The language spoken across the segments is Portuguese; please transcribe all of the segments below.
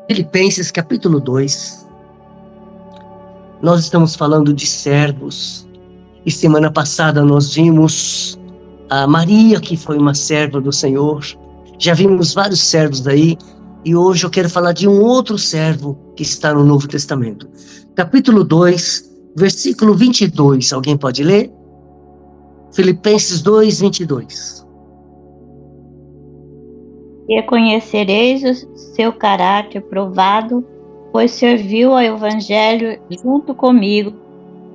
Filipenses capítulo 2. Nós estamos falando de servos. E semana passada nós vimos a Maria, que foi uma serva do Senhor. Já vimos vários servos daí. E hoje eu quero falar de um outro servo que está no Novo Testamento. Capítulo 2, versículo 22. Alguém pode ler? Filipenses 2, 22. E conhecereis o seu caráter provado, pois serviu ao Evangelho junto comigo,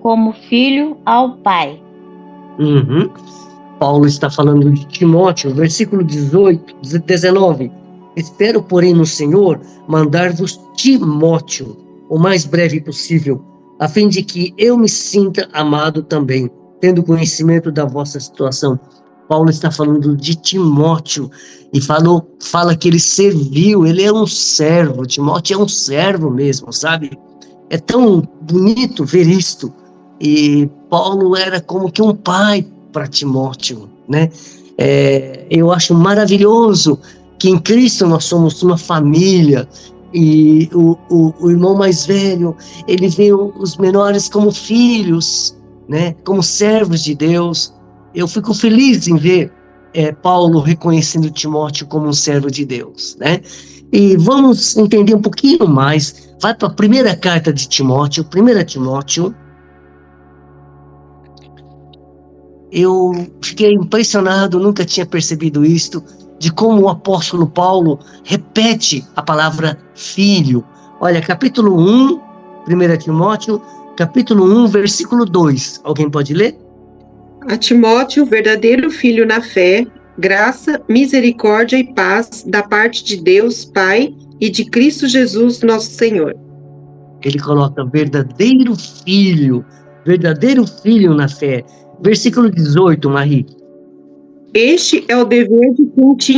como filho ao Pai. Paulo está falando de Timóteo, versículo 19. Espero, porém, no Senhor, mandar-vos Timóteo, o mais breve possível, a fim de que eu me sinta amado também, tendo conhecimento da vossa situação. Paulo está falando de Timóteo e fala que ele serviu, ele é um servo. Timóteo é um servo mesmo, sabe? É tão bonito ver isto. E Paulo era como que um pai para Timóteo, né? Eu acho maravilhoso que em Cristo nós somos uma família. E o irmão mais velho, ele vê os menores como filhos, né? Como servos de Deus. Eu fico feliz em ver Paulo reconhecendo Timóteo como um servo de Deus, né? E vamos entender um pouquinho mais. Vai para a primeira carta de Timóteo, 1 Timóteo. Eu fiquei impressionado, nunca tinha percebido isto, de como o apóstolo Paulo repete a palavra filho. Olha, capítulo 1, 1 Timóteo, capítulo 1, versículo 2. Alguém pode ler? A Timóteo, verdadeiro filho na fé, graça, misericórdia e paz da parte de Deus, Pai, e de Cristo Jesus, nosso Senhor. Ele coloca verdadeiro filho na fé. Versículo 18, Marie. Este é o dever de quem te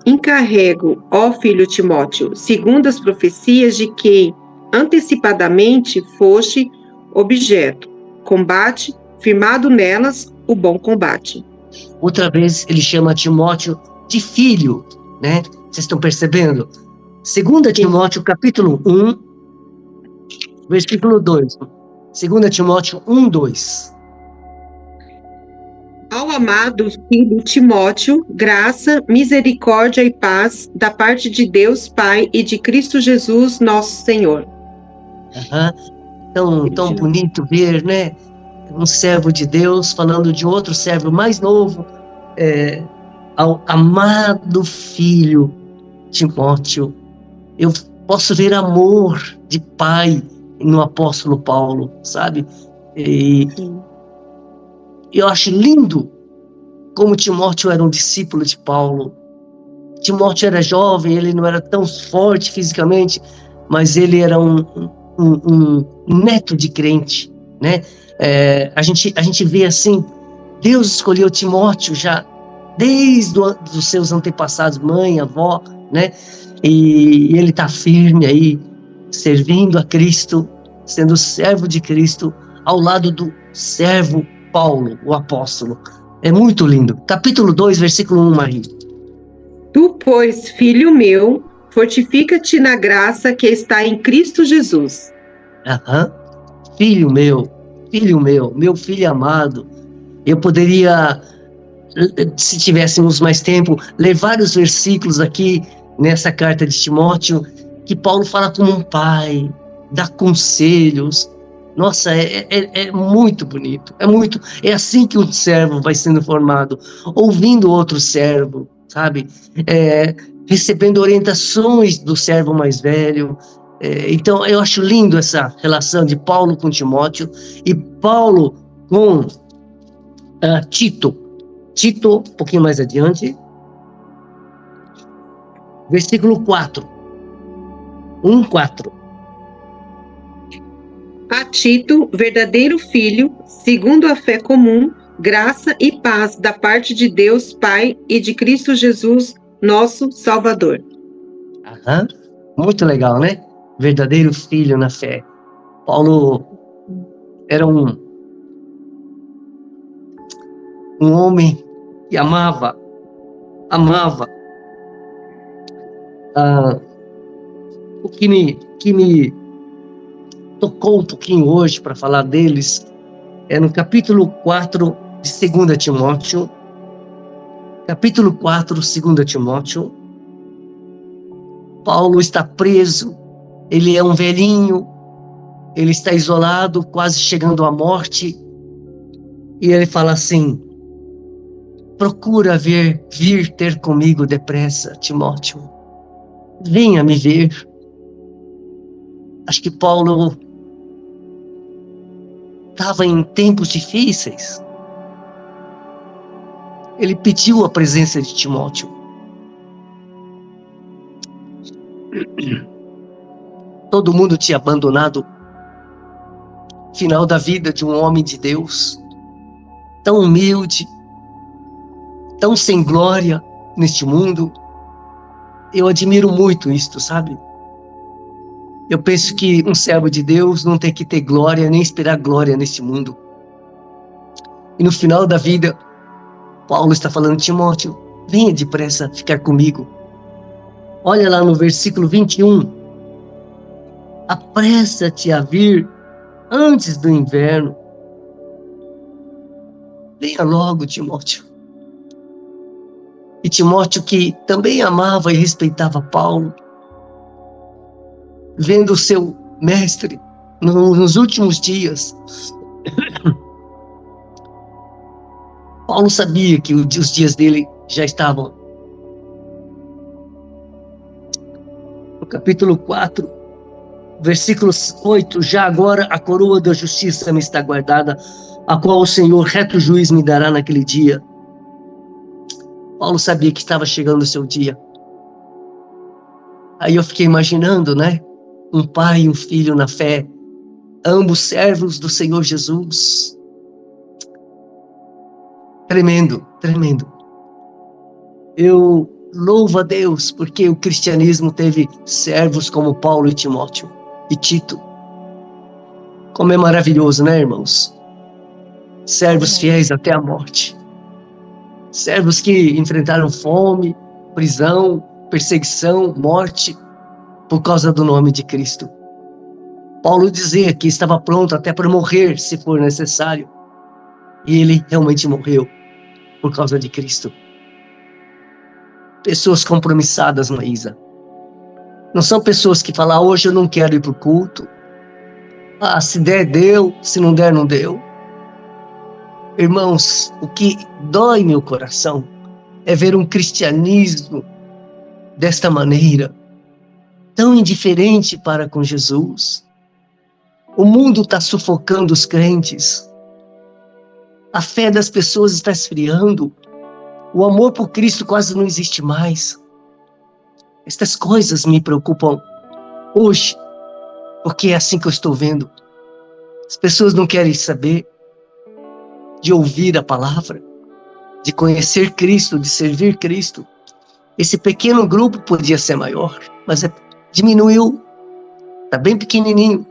encarrego, ó filho Timóteo, segundo as profecias de que antecipadamente foste objeto. Combate, firmado nelas, o bom combate. Outra vez ele chama Timóteo de filho, né? Vocês estão percebendo? 2 Timóteo capítulo 1, versículo 2. 2 Timóteo 1, 2. Ao amado filho Timóteo, graça, misericórdia e paz da parte de Deus Pai e de Cristo Jesus, nosso Senhor. Tão bonito ver, né? Um servo de Deus falando de outro servo mais novo, ao amado filho Timóteo. Eu posso ver amor de pai no apóstolo Paulo, sabe? E eu acho lindo como Timóteo era um discípulo de Paulo. Timóteo era jovem, ele não era tão forte fisicamente, mas ele era um neto de crente, né? A gente vê assim, Deus escolheu Timóteo já desde os seus antepassados, mãe, avó, né? E ele está firme aí, servindo a Cristo, sendo servo de Cristo, ao lado do servo Paulo, o apóstolo. É muito lindo. Capítulo 2, versículo 1, Maria. Tu, pois, filho meu, fortifica-te na graça que está em Cristo Jesus. Filho meu, meu filho amado. Eu poderia, se tivéssemos mais tempo, ler vários versículos aqui nessa carta de Timóteo, que Paulo fala como um pai, dá conselhos. Nossa, é muito bonito. É assim que um servo vai sendo formado, ouvindo outro servo, sabe? Recebendo orientações do servo mais velho. Então, eu acho lindo essa relação de Paulo com Timóteo e Paulo com Tito. Tito, um pouquinho mais adiante. Versículo 4. 1:4. A Tito, verdadeiro filho, segundo a fé comum, graça e paz da parte de Deus Pai e de Cristo Jesus, nosso Salvador. Muito legal, né? Verdadeiro filho na fé. Paulo era um homem que amava o que me tocou um pouquinho hoje para falar deles é no capítulo 4 de 2 Timóteo. Capítulo 4, 2 Timóteo. Paulo está preso, ele é um velhinho, ele está isolado, quase chegando à morte, e ele fala assim: procura vir ter comigo depressa, Timóteo. Venha me ver. Acho que Paulo estava em tempos difíceis. Ele pediu a presença de Timóteo. Todo mundo tinha abandonado o final da vida de um homem de Deus, tão humilde, tão sem glória neste mundo. Eu admiro muito isto, sabe? Eu penso que um servo de Deus não tem que ter glória, nem esperar glória neste mundo. E no final da vida, Paulo está falando: Timóteo, venha depressa ficar comigo. Olha lá no versículo 21. Apressa-te a vir antes do inverno. Venha logo, Timóteo. E Timóteo, que também amava e respeitava Paulo, vendo o seu mestre nos últimos dias, Paulo sabia que os dias dele já estavam. No capítulo 4, versículo 8, já agora a coroa da justiça me está guardada, a qual o Senhor, reto juiz, me dará naquele dia. Paulo sabia que estava chegando o seu dia. Aí eu fiquei imaginando, né? Um pai e um filho na fé, ambos servos do Senhor Jesus. Tremendo, tremendo. Eu louvo a Deus porque o cristianismo teve servos como Paulo e Timóteo e Tito. Como é maravilhoso, né, irmãos? Servos fiéis até a morte. Servos que enfrentaram fome, prisão, perseguição, morte, por causa do nome de Cristo. Paulo dizia que estava pronto até para morrer, se for necessário. E ele realmente morreu por causa de Cristo. Pessoas compromissadas, Maísa. Não são pessoas que falam: hoje eu não quero ir para o culto. Se der, deu. Se não der, não deu. Irmãos, o que dói meu coração é ver um cristianismo desta maneira, tão indiferente para com Jesus. O mundo está sufocando os crentes. A fé das pessoas está esfriando. O amor por Cristo quase não existe mais. Estas coisas me preocupam hoje, porque é assim que eu estou vendo. As pessoas não querem saber de ouvir a palavra, de conhecer Cristo, de servir Cristo. Esse pequeno grupo podia ser maior, mas diminuiu. Está bem pequenininho.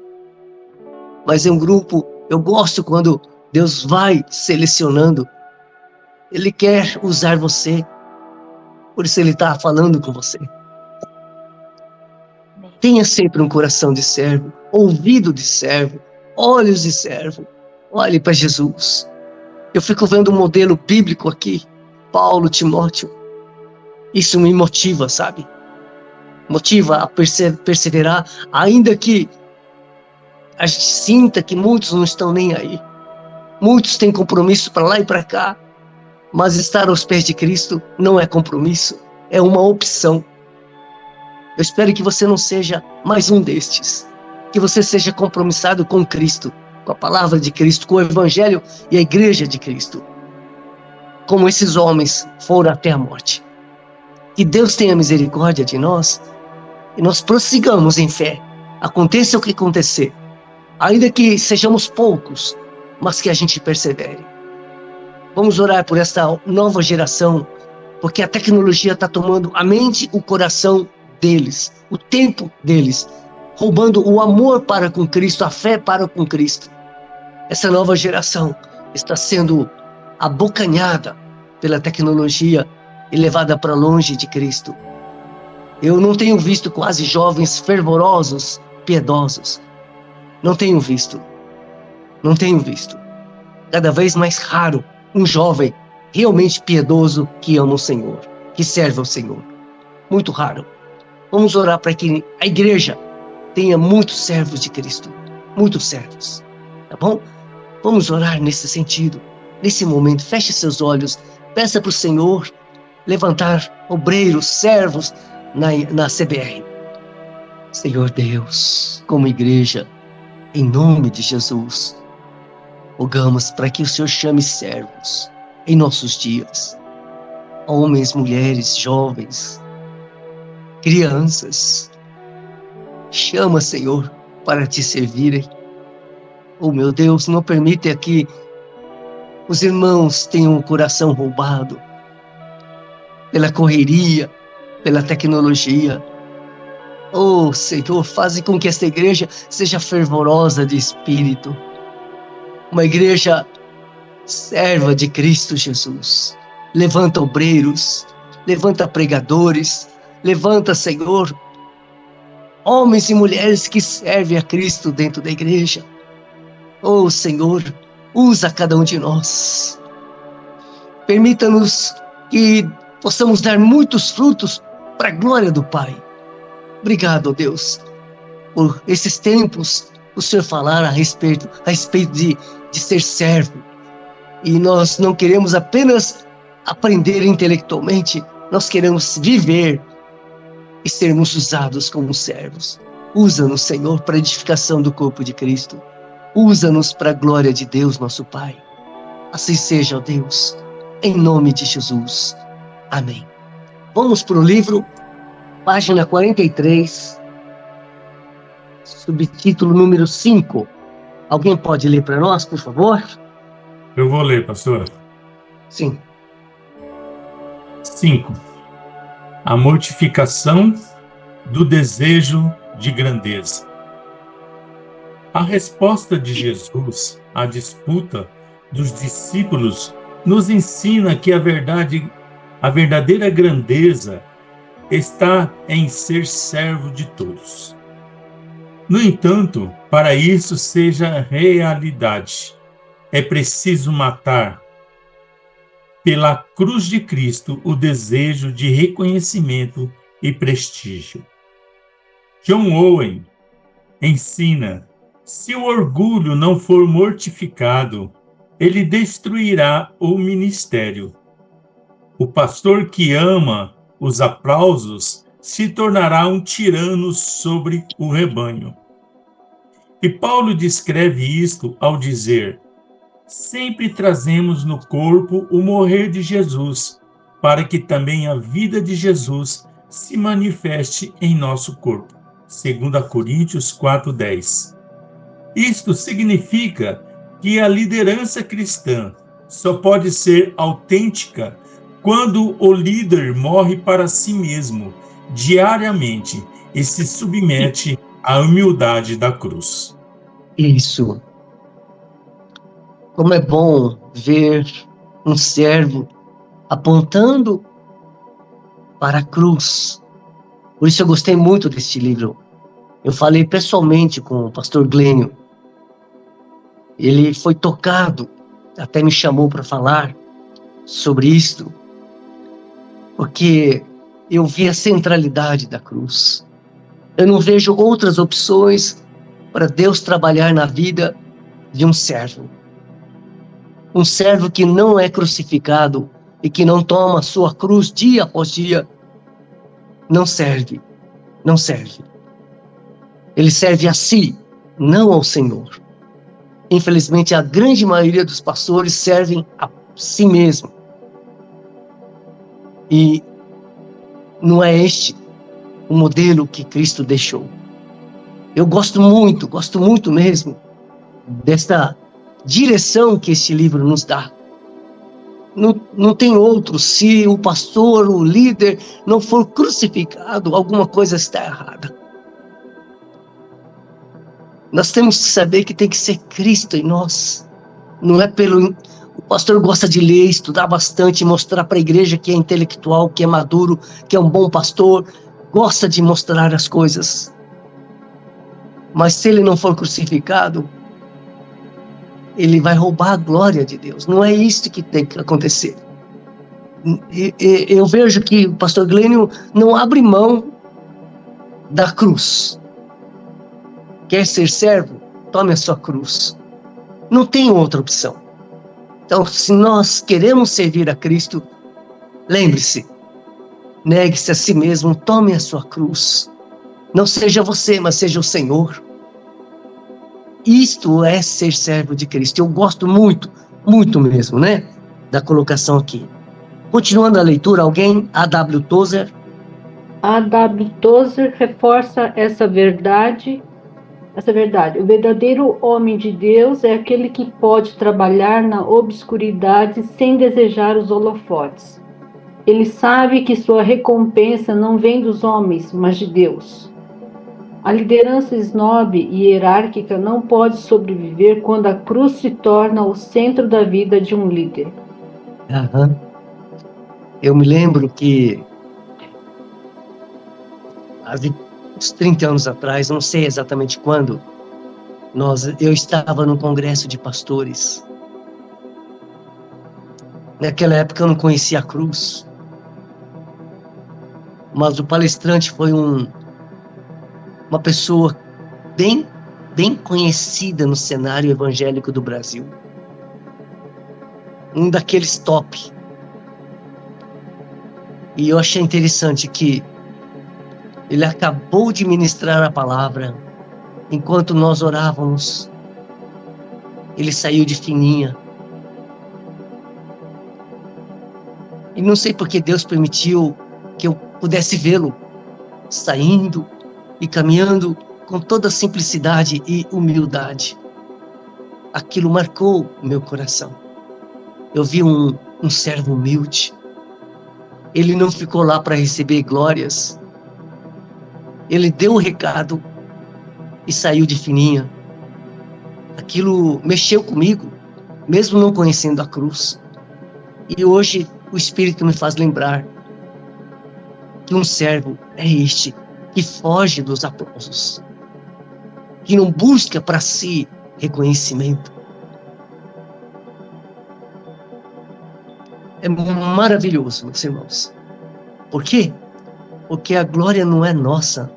Mas é um grupo, eu gosto quando Deus vai selecionando. Ele quer usar você. Por isso ele está falando com você. Tenha sempre um coração de servo, ouvido de servo, olhos de servo. Olhe para Jesus. Eu fico vendo um modelo bíblico aqui. Paulo, Timóteo. Isso me motiva, sabe? Motiva a perseverar, ainda que a gente sinta que muitos não estão nem aí. Muitos têm compromisso para lá e para cá. Mas estar aos pés de Cristo não é compromisso, é uma opção. Eu espero que você não seja mais um destes. Que você seja compromissado com Cristo, com a palavra de Cristo, com o Evangelho e a Igreja de Cristo. Como esses homens foram até a morte. Que Deus tenha misericórdia de nós e nós prossigamos em fé. Aconteça o que acontecer. Ainda que sejamos poucos, mas que a gente persevere. Vamos orar por esta nova geração, porque a tecnologia está tomando a mente, o coração deles, o tempo deles, roubando o amor para com Cristo, a fé para com Cristo. Essa nova geração está sendo abocanhada pela tecnologia e levada para longe de Cristo. Eu não tenho visto quase jovens fervorosos, piedosos. Não tenho visto. Não tenho visto. Cada vez mais raro um jovem realmente piedoso que ama o Senhor, que serve ao Senhor. Muito raro. Vamos orar para que a igreja tenha muitos servos de Cristo. Muitos servos. Tá bom? Vamos orar nesse sentido. Nesse momento, feche seus olhos. Peça para o Senhor levantar obreiros, servos na CBR. Senhor Deus, como igreja, em nome de Jesus, rogamos para que o Senhor chame servos em nossos dias. Homens, mulheres, jovens, crianças. Chama, Senhor, para te servirem. Oh, meu Deus, não permita que os irmãos tenham o coração roubado pela correria, pela tecnologia. Oh, Senhor, faze com que esta igreja seja fervorosa de espírito. Uma igreja serva de Cristo Jesus. Levanta obreiros, levanta pregadores, levanta, Senhor, homens e mulheres que servem a Cristo dentro da igreja. Oh, Senhor, usa cada um de nós. Permita-nos que possamos dar muitos frutos para a glória do Pai. Obrigado, Deus, por esses tempos, o Senhor falar a respeito de ser servo. E nós não queremos apenas aprender intelectualmente, nós queremos viver e sermos usados como servos. Usa-nos, Senhor, para a edificação do corpo de Cristo. Usa-nos para a glória de Deus, nosso Pai. Assim seja, ó Deus, em nome de Jesus. Amém. Vamos para o livro, página 43, subtítulo número 5. Alguém pode ler para nós, por favor? Eu vou ler, pastora. Sim. 5. A mortificação do desejo de grandeza. A resposta de Jesus à disputa dos discípulos nos ensina que a verdadeira grandeza está em ser servo de todos. No entanto, para isso seja realidade, é preciso matar pela cruz de Cristo o desejo de reconhecimento e prestígio. John Owen ensina: se o orgulho não for mortificado, ele destruirá o ministério. O pastor que ama os aplausos se tornará um tirano sobre o rebanho. E Paulo descreve isto ao dizer: sempre trazemos no corpo o morrer de Jesus, para que também a vida de Jesus se manifeste em nosso corpo. 2 Coríntios 4:10. Isto significa que a liderança cristã só pode ser autêntica quando o líder morre para si mesmo diariamente e se submete à humildade da cruz. Isso. Como é bom ver um servo apontando para a cruz. Por isso eu gostei muito deste livro. Eu falei pessoalmente com o pastor Glênio. Ele foi tocado, até me chamou para falar sobre isto, porque eu vi a centralidade da cruz. Eu não vejo outras opções para Deus trabalhar na vida de um servo. Um servo que não é crucificado e que não toma a sua cruz dia após dia, não serve. Não serve. Ele serve a si, não ao Senhor. Infelizmente, a grande maioria dos pastores servem a si mesmo. E não é este o modelo que Cristo deixou. Eu gosto muito mesmo desta direção que este livro nos dá. Não tem outro. Se o pastor, o líder, não for crucificado, alguma coisa está errada. Nós temos que saber que tem que ser Cristo em nós. Não é pelo... O pastor gosta de ler, estudar bastante, mostrar para a igreja que é intelectual, que é maduro, que é um bom pastor. gosta de mostrar as coisas. Mas se ele não for crucificado, ele vai roubar a glória de Deus. Não é isso que tem que acontecer. Eu vejo que o pastor Glênio não abre mão da cruz. Quer ser servo? Tome a sua cruz. Não tem outra opção. Então, se nós queremos servir a Cristo, lembre-se, negue-se a si mesmo, tome a sua cruz. Não seja você, mas seja o Senhor. Isto é ser servo de Cristo. Eu gosto muito, muito mesmo, né? Da colocação aqui. Continuando a leitura, alguém? A.W. Tozer. A.W. Tozer reforça essa verdade. O verdadeiro homem de Deus é aquele que pode trabalhar na obscuridade sem desejar os holofotes. Ele sabe que sua recompensa não vem dos homens, mas de Deus. A liderança snob e hierárquica não pode sobreviver quando a cruz se torna o centro da vida de um líder. Uhum. Eu me lembro que há uns 30 anos atrás, não sei exatamente quando, eu estava num congresso de pastores. Naquela época eu não conhecia a cruz, mas o palestrante foi uma pessoa bem conhecida no cenário evangélico do Brasil. Um daqueles top. E eu achei interessante que ele acabou de ministrar a palavra. Enquanto nós orávamos, ele saiu de fininha. E não sei porque Deus permitiu que eu pudesse vê-lo saindo e caminhando com toda simplicidade e humildade. Aquilo marcou o meu coração. Eu vi um servo humilde. Ele não ficou lá para receber glórias. Ele deu o recado e saiu de fininha. Aquilo mexeu comigo, mesmo não conhecendo a cruz. E hoje o Espírito me faz lembrar que um servo é este que foge dos aplausos, que não busca para si reconhecimento. É maravilhoso, meus irmãos. Por quê? Porque a glória não é nossa,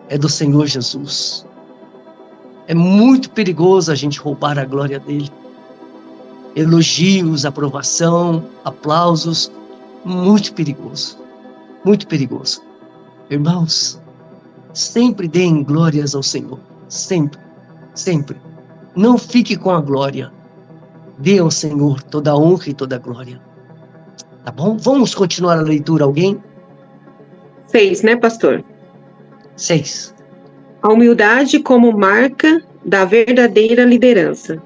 é do Senhor Jesus. É muito perigoso a gente roubar a glória dele. Elogios, aprovação, aplausos, muito perigoso. Muito perigoso. Irmãos, sempre deem glórias ao Senhor. Sempre, sempre. Não fique com a glória. Dê ao Senhor toda a honra e toda a glória. Tá bom? Vamos continuar a leitura, alguém? 6, né, pastor? 6. A humildade como marca da verdadeira liderança.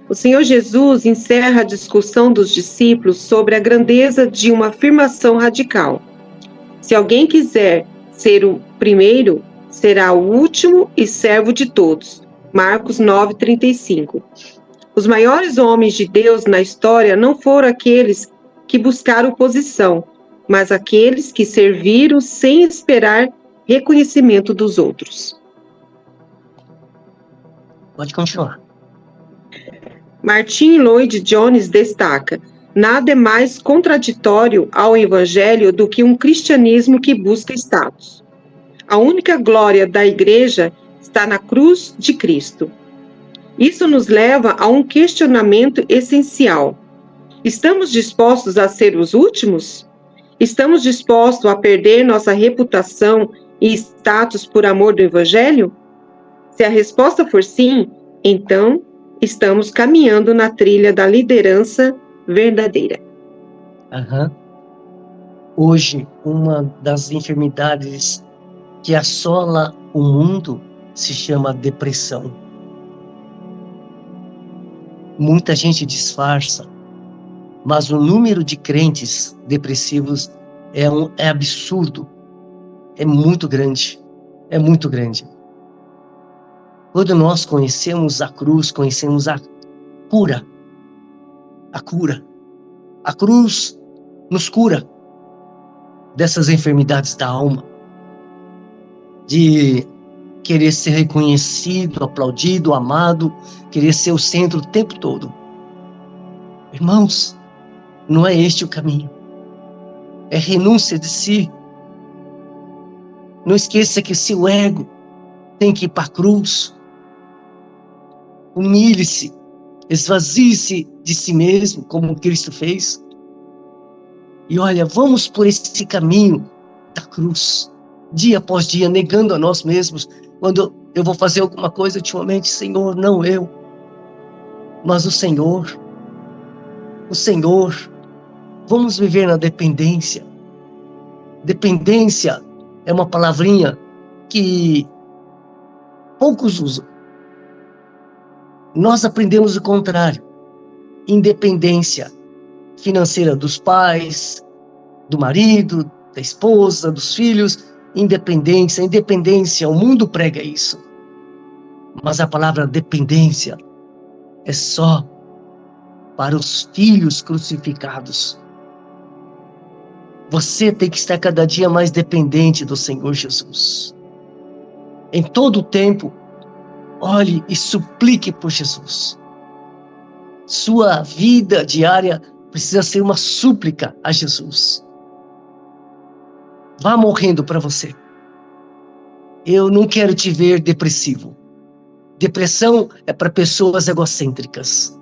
O Senhor Jesus encerra a discussão dos discípulos sobre a grandeza de uma afirmação radical. Se alguém quiser ser o primeiro, será o último e servo de todos. Marcos 9:35. Os maiores homens de Deus na história não foram aqueles que buscaram posição, mas aqueles que serviram sem esperar reconhecimento dos outros. Pode continuar. Martin Lloyd Jones destaca: nada é mais contraditório ao Evangelho do que um cristianismo que busca status. A única glória da Igreja está na cruz de Cristo. Isso nos leva a um questionamento essencial. Estamos dispostos a ser os últimos? Estamos dispostos a perder nossa reputação e status por amor do Evangelho? Se a resposta for sim, então estamos caminhando na trilha da liderança verdadeira. Hoje, uma das enfermidades que assola o mundo se chama depressão. Muita gente disfarça, mas o número de crentes depressivos é absurdo. É muito grande. É muito grande. Quando nós conhecemos a cruz, conhecemos a cura. A cura. A cruz nos cura dessas enfermidades da alma. de querer ser reconhecido, aplaudido, amado, querer ser o centro o tempo todo. Irmãos, não é este o caminho. É renúncia de si. Não esqueça que seu ego tem que ir para a cruz. Humilhe-se, esvazie-se de si mesmo, como Cristo fez. E olha, vamos por esse caminho da cruz, dia após dia, negando a nós mesmos. Quando eu vou fazer alguma coisa ultimamente, Senhor, não eu, mas o Senhor. O Senhor. Vamos viver na dependência. Dependência é uma palavrinha que poucos usam. Nós aprendemos o contrário. Independência financeira dos pais, do marido, da esposa, dos filhos. Independência, o mundo prega isso. Mas a palavra dependência é só para os filhos crucificados. Você tem que estar cada dia mais dependente do Senhor Jesus. Em todo o tempo, olhe e suplique por Jesus. Sua vida diária precisa ser uma súplica a Jesus. Vá morrendo para você. Eu não quero te ver depressivo. Depressão é para pessoas egocêntricas.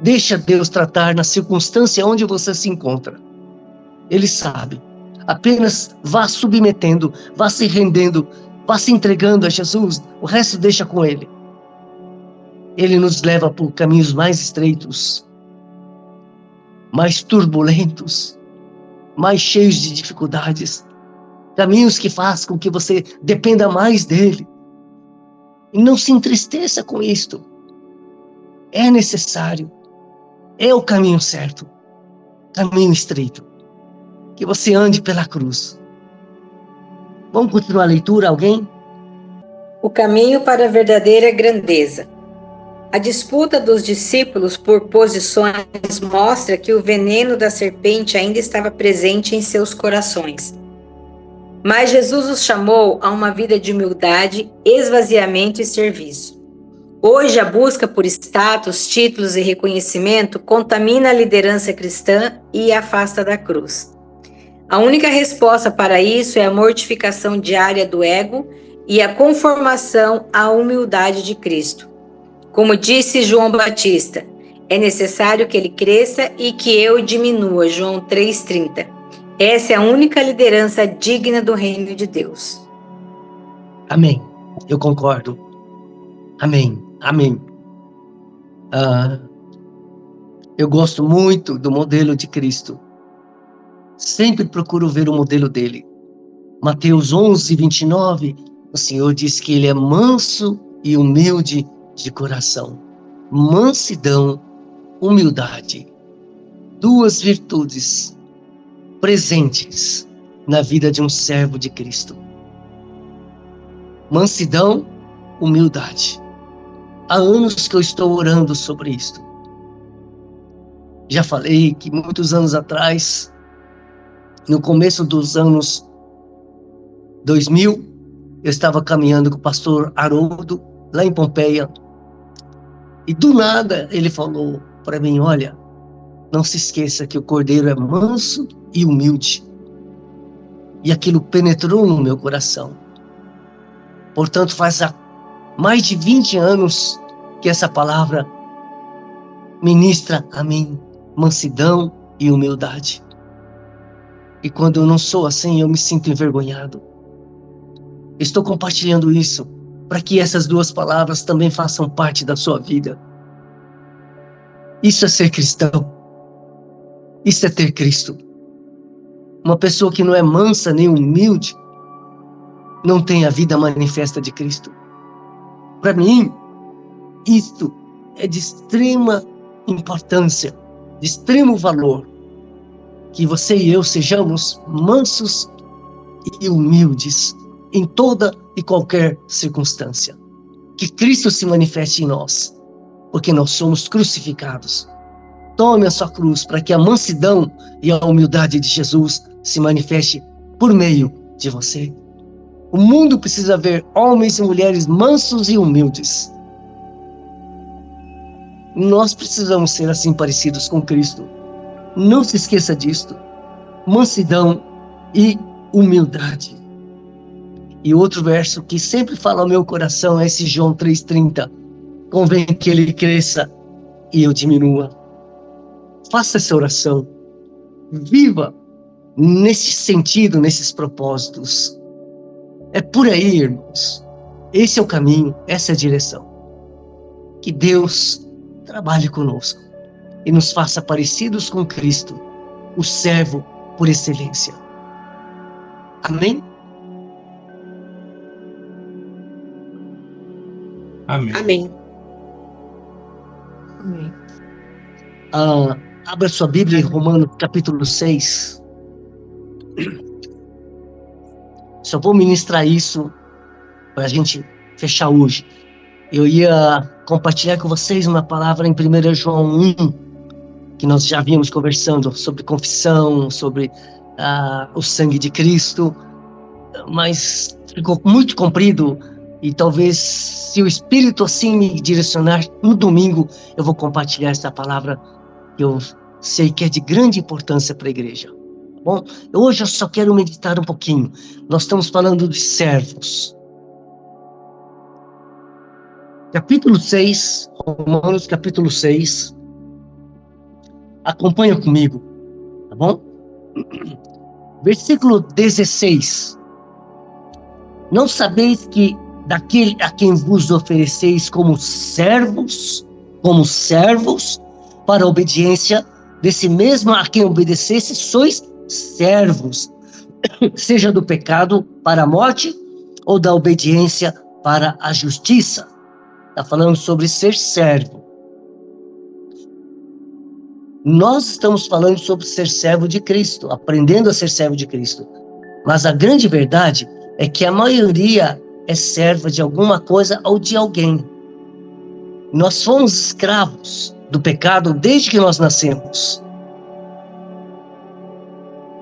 Deixa Deus tratar na circunstância onde você se encontra. Ele sabe. Apenas vá submetendo, vá se rendendo, vá se entregando a Jesus. O resto deixa com Ele. Ele nos leva por caminhos mais estreitos, mais turbulentos, mais cheios de dificuldades. Caminhos que fazem com que você dependa mais dEle. E não se entristeça com isto. É necessário. É o caminho certo. Caminho estreito. Que você ande pela cruz. Vamos continuar a leitura, alguém? O caminho para a verdadeira grandeza. A disputa dos discípulos por posições mostra que o veneno da serpente ainda estava presente em seus corações. Mas Jesus os chamou a uma vida de humildade, esvaziamento e serviço. Hoje, a busca por status, títulos e reconhecimento contamina a liderança cristã e a afasta da cruz. A única resposta para isso é a mortificação diária do ego e a conformação à humildade de Cristo. Como disse João Batista, é necessário que ele cresça e que eu diminua, João 3,30. Essa é a única liderança digna do reino de Deus. Amém. Eu concordo. Amém. Amém. Eu gosto muito do modelo de Cristo. Sempre procuro ver o modelo dele. Mateus 11:29, o Senhor diz que ele é manso e humilde de coração. Mansidão, humildade. Duas virtudes presentes na vida de um servo de Cristo. Mansidão, humildade. Há anos que eu estou orando sobre isto. Já falei que muitos anos atrás, no começo dos anos 2000, eu estava caminhando com o pastor Haroldo, lá em Pompeia, e do nada ele falou para mim, olha, não se esqueça que o Cordeiro é manso e humilde. E aquilo penetrou no meu coração. Portanto, faz mais de 20 anos que essa palavra ministra a mim mansidão e humildade. E quando eu não sou assim, eu me sinto envergonhado. Estou compartilhando isso para que essas duas palavras também façam parte da sua vida. Isso é ser cristão. Isso é ter Cristo. Uma pessoa que não é mansa nem humilde não tem a vida manifesta de Cristo. Para mim, isto é de extrema importância, de extremo valor, que você e eu sejamos mansos e humildes em toda e qualquer circunstância. Que Cristo se manifeste em nós, porque nós somos crucificados. Tome a sua cruz para que a mansidão e a humildade de Jesus se manifeste por meio de você. O mundo precisa ver homens e mulheres mansos e humildes. Nós precisamos ser assim parecidos com Cristo. Não se esqueça disto. Mansidão e humildade. E outro verso que sempre fala ao meu coração é esse João 3,30. Convém que ele cresça e eu diminua. Faça essa oração. Viva nesse sentido, nesses propósitos. É por aí, irmãos. Esse é o caminho, essa é a direção. Que Deus trabalhe conosco e nos faça parecidos com Cristo, o servo por excelência. Amém? Amém. Amém. Amém. Abra sua Bíblia em Romanos capítulo 6. Só vou ministrar isso para a gente fechar hoje. Eu ia compartilhar com vocês uma palavra em 1 João 1, que nós já vimos conversando sobre confissão, sobre o sangue de Cristo, mas ficou muito comprido e talvez, se o Espírito assim me direcionar, no domingo eu vou compartilhar essa palavra que eu sei que é de grande importância para a igreja. Bom, hoje eu só quero meditar um pouquinho. Nós estamos falando de servos. Capítulo 6, Romanos capítulo 6. Acompanha comigo, tá bom? Versículo 16. Não sabeis que daquele a quem vos ofereceis como servos, para a obediência, desse mesmo a quem obedecesse, sois servos, seja do pecado para a morte, ou da obediência para a justiça. Está falando sobre ser servo. Nós estamos falando sobre ser servo de Cristo, aprendendo a ser servo de Cristo. Mas a grande verdade é que a maioria é serva de alguma coisa ou de alguém. Nós fomos escravos do pecado desde que nós nascemos.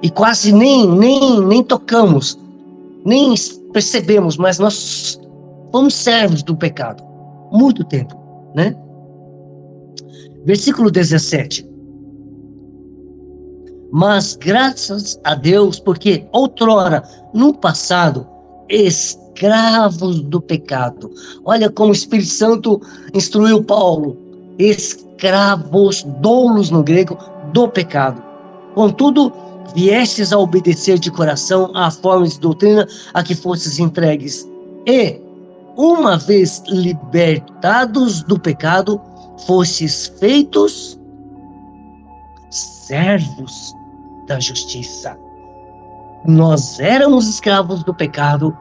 E quase nem tocamos, nem percebemos, mas nós fomos servos do pecado. Muito tempo, né? Versículo 17. Mas graças a Deus, porque outrora, no passado, escravos do pecado. Olha como o Espírito Santo instruiu Paulo. Escravos, doulos no grego, do pecado. Contudo, viestes a obedecer de coração à forma de doutrina a que fostes entregues. E, uma vez libertados do pecado, fostes feitos servos da justiça. Nós éramos escravos do pecado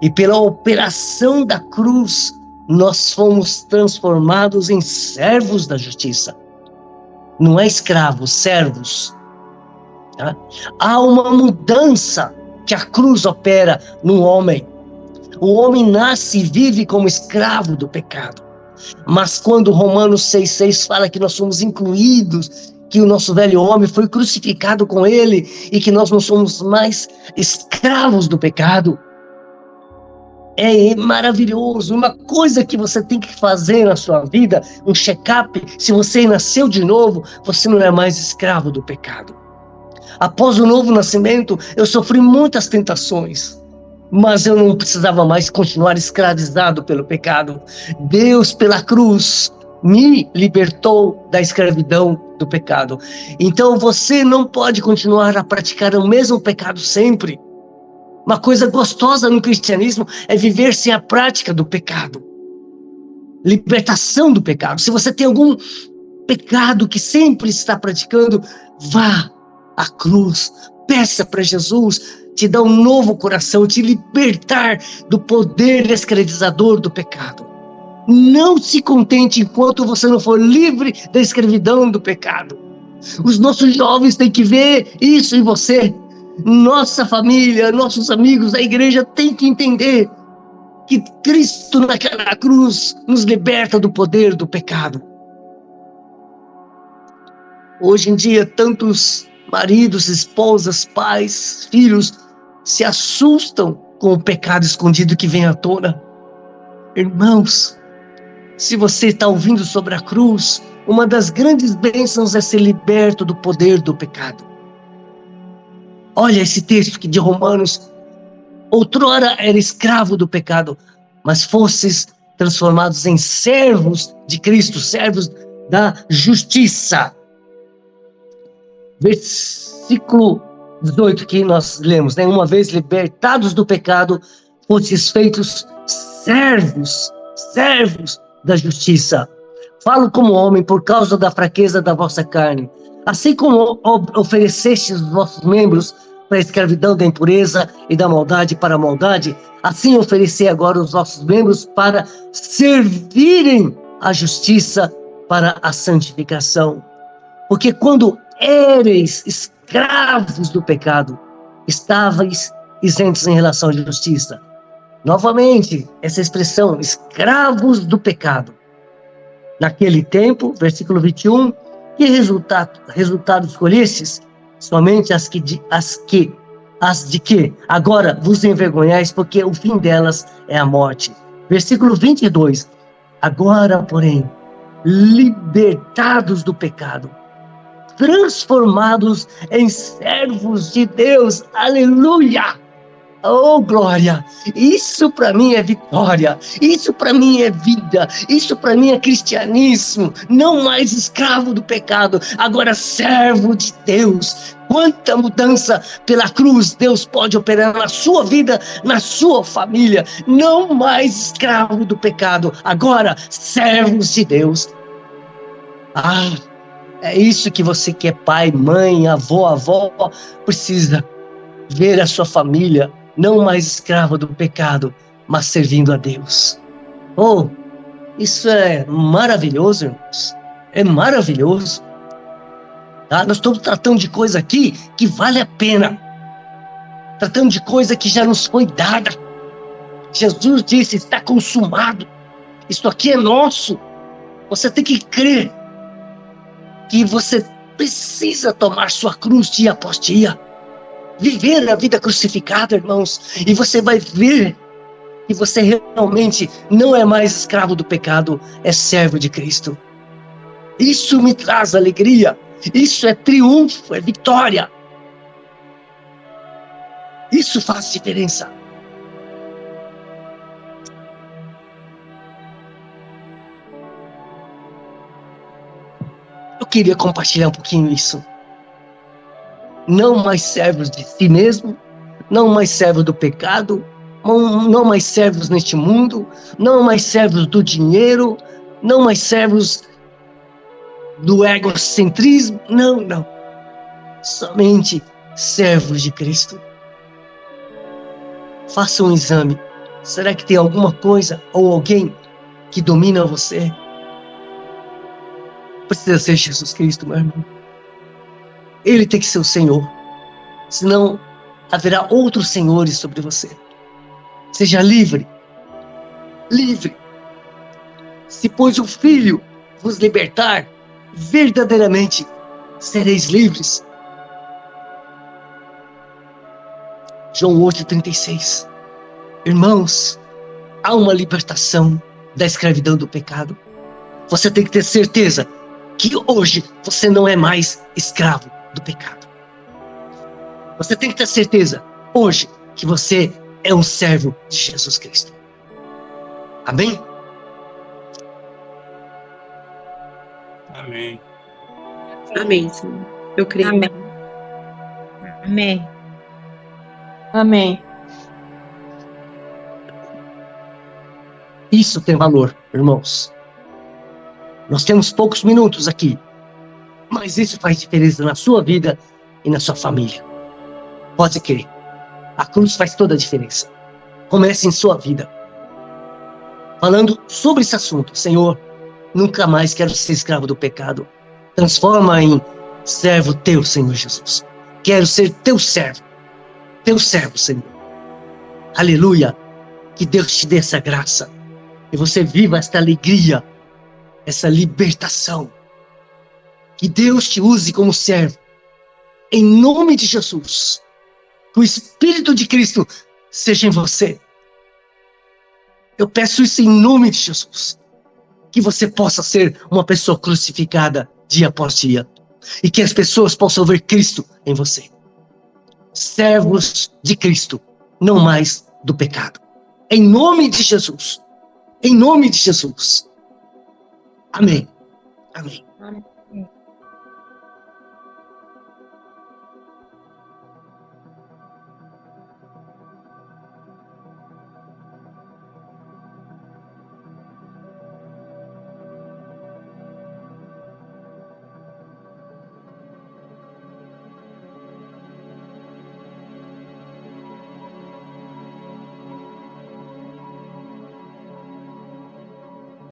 e pela operação da cruz nós fomos transformados em servos da justiça. Não é escravos, servos. Tá? Há uma mudança que a cruz opera no homem. O homem nasce e vive como escravo do pecado. Mas quando Romanos 6,6 fala que nós somos incluídos, que o nosso velho homem foi crucificado com ele e que nós não somos mais escravos do pecado, é maravilhoso. Uma coisa que você tem que fazer na sua vida, um check-up, se você nasceu de novo, você não é mais escravo do pecado. Após o novo nascimento, eu sofri muitas tentações, mas eu não precisava mais continuar escravizado pelo pecado. Deus, pela cruz, me libertou da escravidão do pecado. Então você não pode continuar a praticar o mesmo pecado sempre. Uma coisa gostosa no cristianismo é viver sem a prática do pecado. Libertação do pecado. Se você tem algum pecado que sempre está praticando, vá à cruz, peça para Jesus te dar um novo coração, te libertar do poder escravizador do pecado. Não se contente enquanto você não for livre da escravidão do pecado. Os nossos jovens têm que ver isso em você. Nossa família, nossos amigos da igreja têm que entender que Cristo naquela cruz nos liberta do poder do pecado. Hoje em dia, tantos maridos, esposas, pais, filhos se assustam com o pecado escondido que vem à tona. Irmãos, se você está ouvindo sobre a cruz, uma das grandes bênçãos é ser liberto do poder do pecado. Olha esse texto que de Romanos: outrora era escravo do pecado, mas fostes transformados em servos de Cristo, servos da justiça. Versículo 18 que nós lemos, né? Uma vez libertados do pecado, fostes feitos servos da justiça. Falo como homem por causa da fraqueza da vossa carne. Assim como oferecestes os vossos membros para a escravidão da impureza e da maldade para a maldade, assim oferecei agora os vossos membros para servirem à justiça, para a santificação. Porque quando éreis escravos do pecado, estavais isentos em relação à justiça. Novamente, essa expressão, escravos do pecado. Naquele tempo, versículo 21, que resultado escolhestes? Somente as de que agora vos envergonhais, porque o fim delas é a morte. Versículo 22, agora, porém, libertados do pecado, transformados em servos de Deus, aleluia! Oh, glória! Isso para mim é vitória, isso para mim é vida, isso para mim é cristianismo. Não mais escravo do pecado, agora servo de Deus. Quanta mudança pela cruz Deus pode operar na sua vida, na sua família. Não mais escravo do pecado, agora servos de Deus. Ah, é isso que você que é pai, mãe, avó, precisa ver a sua família. Não mais escravo do pecado, mas servindo a Deus. Oh, isso é maravilhoso, irmãos. É maravilhoso. Tá? Nós estamos tratando de coisa aqui que vale a pena. Tratando de coisa que já nos foi dada. Jesus disse, está consumado. Isso aqui é nosso. Você tem que crer que você precisa tomar sua cruz dia após dia. Viver a vida crucificada, irmãos, e você vai ver que você realmente não é mais escravo do pecado, é servo de Cristo. Isso me traz alegria, isso é triunfo, é vitória. Isso faz diferença. Eu queria compartilhar um pouquinho isso. Não mais servos de si mesmo, não mais servos do pecado, não mais servos neste mundo, não mais servos do dinheiro, não mais servos do egocentrismo, não. Somente servos de Cristo. Faça um exame. Será que tem alguma coisa ou alguém que domina você? Precisa ser Jesus Cristo, meu irmão. Ele tem que ser o Senhor, senão haverá outros senhores sobre você. Seja livre, se pois o Filho vos libertar, verdadeiramente sereis livres. João 8,36. Irmãos, há uma libertação da escravidão do pecado. Você tem que ter certeza que hoje você não é mais escravo do pecado. Você tem que ter certeza hoje que você é um servo de Jesus Cristo. Amém? Amém. Amém, Senhor. Eu creio. Amém. Amém. Amém. Isso tem valor, irmãos. Nós temos poucos minutos aqui, mas isso faz diferença na sua vida e na sua família. Pode crer. A cruz faz toda a diferença. Comece em sua vida. Falando sobre esse assunto. Senhor, nunca mais quero ser escravo do pecado. Transforma em servo teu, Senhor Jesus. Quero ser teu servo, Senhor. Aleluia. Que Deus te dê essa graça. E você viva esta alegria, essa libertação. Que Deus te use como servo. Em nome de Jesus. Que o Espírito de Cristo seja em você. Eu peço isso em nome de Jesus. Que você possa ser uma pessoa crucificada dia após dia. E que as pessoas possam ver Cristo em você. Servos de Cristo, não mais do pecado. Em nome de Jesus. Em nome de Jesus. Amém. Amém. Amém.